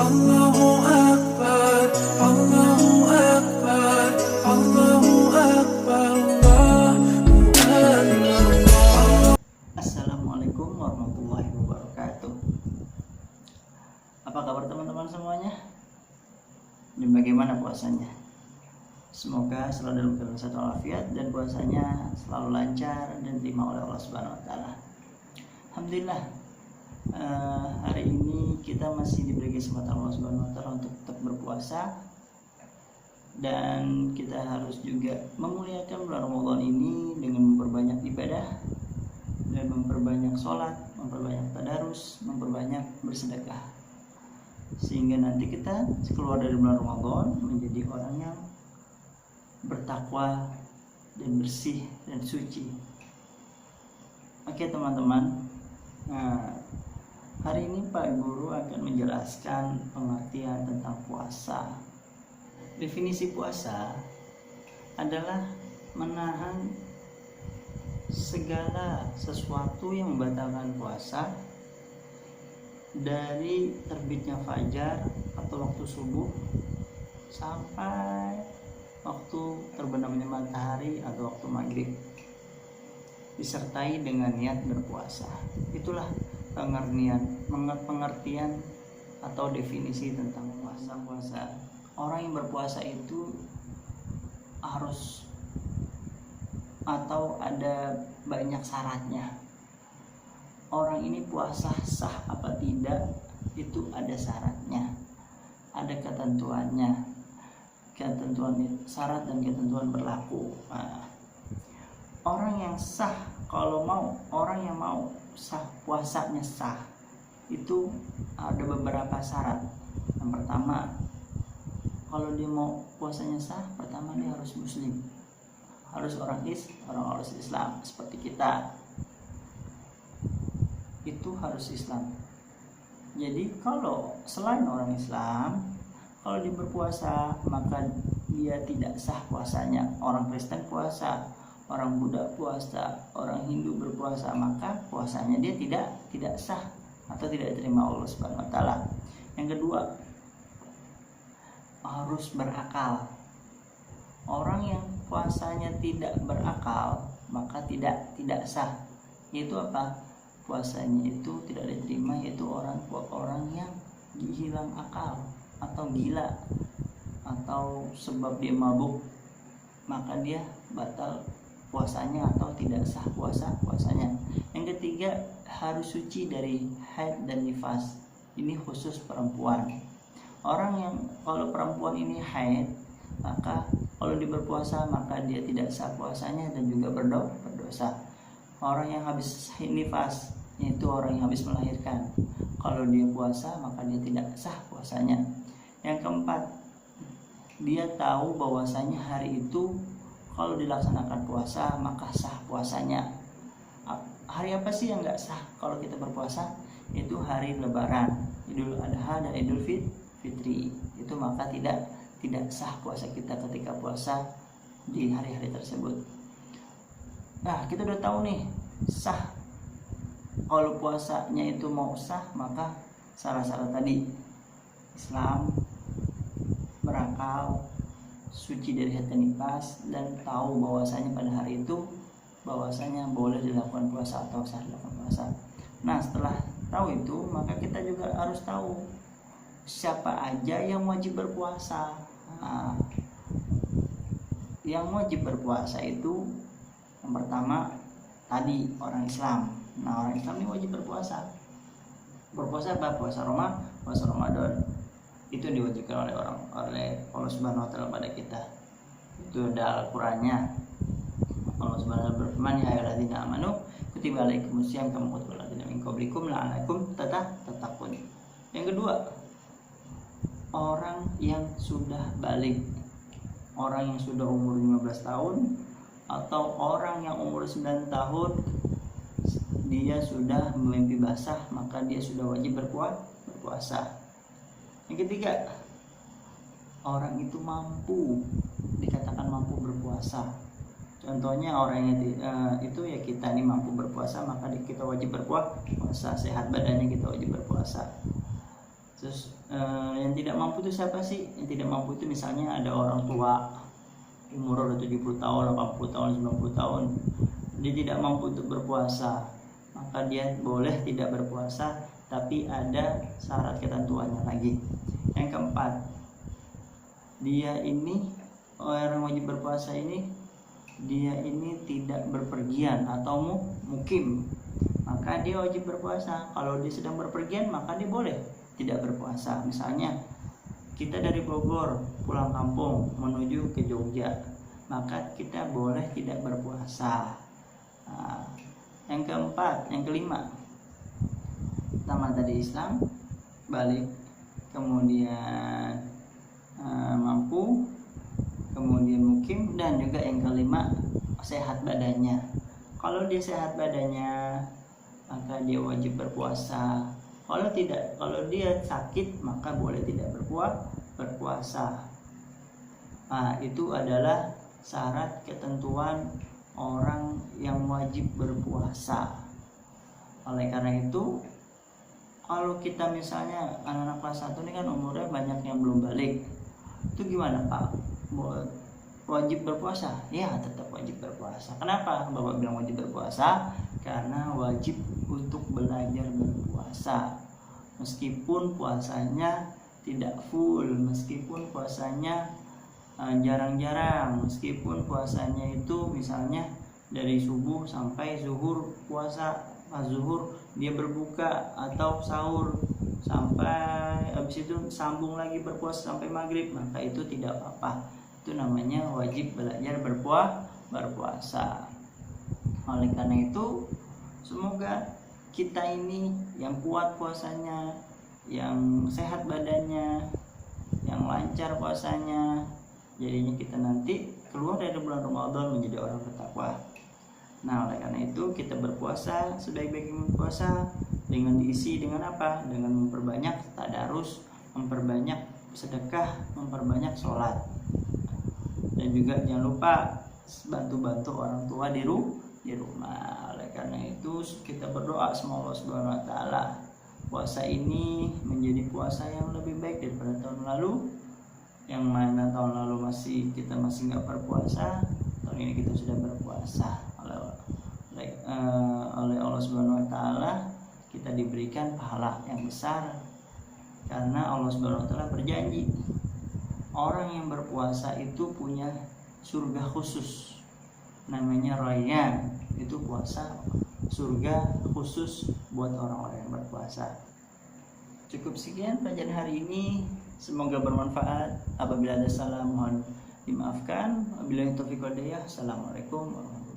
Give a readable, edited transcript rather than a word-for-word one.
Allahu Akbar, Allahu Akbar, Allahu Akbar, Allahu Akbar. Assalamualaikum warahmatullahi wabarakatuh. Apa kabar teman-teman semuanya? Dan bagaimana puasanya? Semoga selalu dalam keadaan sehat walafiat dan puasanya selalu lancar dan diterima oleh Allah Subhanahu wa taala. Alhamdulillah. Hari ini kita masih diberi kesempatan Allah Subhanahu wa taala untuk tetap berpuasa, dan kita harus juga memuliakan bulan Ramadan ini dengan memperbanyak ibadah dan memperbanyak sholat, memperbanyak tadarus, memperbanyak bersedekah, sehingga nanti kita keluar dari bulan Ramadan menjadi orang yang bertakwa dan bersih dan suci. Oke teman-teman, hari ini Pak Guru akan menjelaskan pengertian tentang puasa. Definisi puasa adalah menahan segala sesuatu yang membatalkan puasa dari terbitnya fajar atau waktu subuh sampai waktu terbenamnya matahari atau waktu maghrib, disertai dengan niat berpuasa. Itulah pengertian atau definisi tentang puasa. Orang yang berpuasa itu harus atau ada banyak syaratnya. Orang ini puasa sah apa tidak itu ada syaratnya, ada ketentuannya, syarat dan ketentuan berlaku. Orang yang sah, orang yang mau sah puasanya sah itu ada beberapa syarat. Yang pertama, kalau dia mau puasanya sah, pertama dia harus muslim, harus orang Islam seperti kita, itu harus Islam. Jadi kalau selain orang Islam, kalau dia berpuasa maka dia tidak sah puasanya. Orang Kristen puasa, orang Buddha puasa, orang Hindu berpuasa, maka puasanya dia tidak sah atau tidak diterima Allah Subhanahu wa taala. Yang kedua, harus berakal. Orang yang puasanya tidak berakal maka tidak sah. Yaitu apa? Puasanya itu tidak diterima, yaitu orang yang hilang akal atau gila, atau sebab dia mabuk maka dia batal puasanya atau tidak sah puasanya. Yang ketiga, harus suci dari haid dan nifas. Ini khusus perempuan. Orang yang kalau perempuan ini haid, maka kalau dia berpuasa maka dia tidak sah puasanya dan juga berdosa. Orang yang habis nifas, yaitu orang yang habis melahirkan, kalau dia puasa maka dia tidak sah puasanya. Yang keempat, dia tahu bahwasanya hari itu kalau dilaksanakan puasa maka sah puasanya. Hari apa sih yang nggak sah kalau kita berpuasa? Itu hari Lebaran, Idul Adha dan Idul Fitri. Itu maka tidak sah puasa kita ketika puasa di hari-hari tersebut. Nah, kita udah tahu nih sah. Kalau puasanya itu mau sah, maka syarat-syarat tadi: Islam, berakal, suci dari haid dan nifas, dan tahu bahwasanya pada hari itu bahwasanya boleh dilakukan puasa atau sah dilakukan puasa. Nah, setelah tahu itu, maka kita juga harus tahu siapa aja yang wajib berpuasa. Yang wajib berpuasa itu yang pertama tadi orang Islam. Nah, orang Islam ini wajib berpuasa. Berpuasa apa? Puasa Ramadan. Itu diwajibkan oleh Allah Subhanahu wa taala pada kita. Itu ada Al-Qur'annya. Allah Subhanahu wa taala berfirman, ya ayyuhalladzina amanu kutiba alaikumusiyam kama kutiba alal ladzina min qablikum la'allakum tattaqun. Yang kedua, orang yang sudah balik, orang yang sudah umur 15 tahun atau orang yang umur 9 tahun dia sudah memimpi basah, maka dia sudah wajib berpuasa. Yang ketiga, orang itu dikatakan mampu berpuasa. Contohnya orang yang itu ya kita ini mampu berpuasa, maka kita wajib berpuasa. Sehat badannya kita wajib berpuasa. Terus Yang tidak mampu itu siapa sih? Yang tidak mampu itu misalnya ada orang tua umur udah 70 tahun, 80 tahun, 90 tahun, dia tidak mampu untuk berpuasa, maka dia boleh tidak berpuasa, tapi ada syarat ketentuannya lagi. Yang keempat, dia ini orang wajib berpuasa ini, dia ini tidak berpergian atau mukim, maka dia wajib berpuasa. Kalau dia sedang berpergian, maka dia boleh tidak berpuasa. Misalnya kita dari Bogor pulang kampung menuju ke Jogja, maka kita boleh tidak berpuasa. Nah, yang kelima, pertama tadi Islam, balik, kemudian mampu, kemudian mukim, dan juga yang kelima sehat badannya. Kalau dia sehat badannya, maka dia wajib berpuasa. Kalau dia sakit, maka boleh tidak berpuasa. Nah, itu adalah syarat ketentuan orang yang wajib berpuasa. Oleh karena itu, kalau kita misalnya anak-anak kelas 1 ini kan umurnya banyak yang belum balik, itu gimana Pak? Wajib berpuasa? Ya, tetap wajib berpuasa. Kenapa Bapak bilang wajib berpuasa? Karena wajib untuk belajar berpuasa. Meskipun puasanya tidak full, meskipun puasanya jarang-jarang, meskipun puasanya itu misalnya dari subuh sampai zuhur puasa, pas zuhur dia berbuka atau sahur sampai habis itu sambung lagi berpuasa sampai maghrib, maka itu tidak apa-apa. Itu namanya wajib belajar berpuasa. Oleh karena itu, semoga kita ini yang kuat puasanya, yang sehat badannya, yang lancar puasanya, jadinya kita nanti keluar dari bulan Ramadan menjadi orang bertakwa. Nah, oleh karena itu kita berpuasa, sebaik-baiknya berpuasa dengan diisi dengan apa? Dengan memperbanyak tadarus, memperbanyak sedekah, memperbanyak sholat. Dan juga jangan lupa bantu-bantu orang tua di rumah. Oleh karena itu kita berdoa semoga Allah Subhanahu wa taala puasa ini menjadi puasa yang lebih baik daripada tahun lalu. Yang mana tahun lalu kita masih nggak berpuasa, tahun ini kita sudah berpuasa. Oleh Allah Subhanahu wa taala kita diberikan pahala yang besar, karena Allah Subhanahu wa taala berjanji orang yang berpuasa itu punya surga khusus, namanya Rayyan. Itu puasa surga khusus buat orang-orang yang berpuasa. Cukup sekian pelajaran hari ini, semoga bermanfaat. Apabila ada salah mohon dimaafkan. Wabillahi taufiq wal hidayah. Assalamualaikum warahmatullahi wabarakatuh.